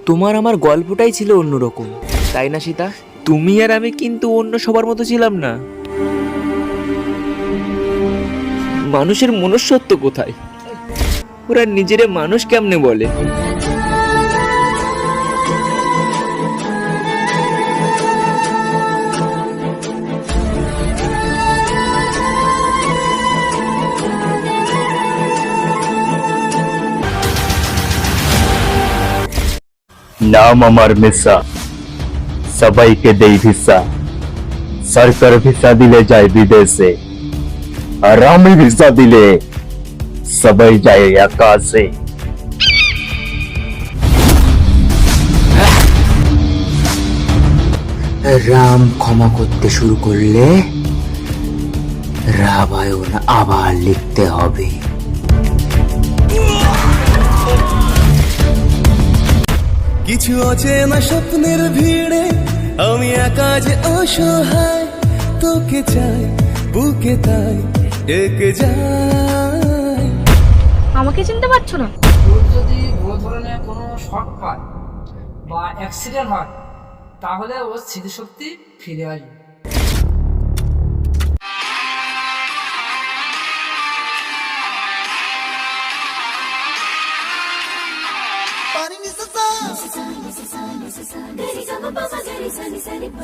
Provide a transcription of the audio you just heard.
তোমার আমার গল্পটাই ছিল অন্যরকম, তাই না সীতা? তুমি আর আমি কিন্তু অন্য সবার মতো ছিলাম না। মানুষের মনুষ্যত্ব কোথায়? ওরা নিজেরে মানুষ কেমনে বলে? নাম আমার মিসা, সবাইকে দেই ভিসা। সরকার ভিসা দিলে যায় বিদেশে, আর আমি ভিসা দিলে সবাই যায় আকাশে। রাম ক্ষমা করতে শুরু করলে রামায়ণ আবার লিখতে হবে। কিছু অচেনা স্বপ্নের ভিড়ে আমি একা যে অসহায়, তোকে চাই বুকে তাই ডেকে যাই। আমাকে চিনতে পারছো না? তোর যদি কোনো ধরনের কোনো শক পায় বা অ্যাক্সিডেন্ট হয় তাহলে ওর স্মৃতিশক্তি ফিরে আসবে। Gari sa sa, gari sa ba ba gari sa ni sa ni pa.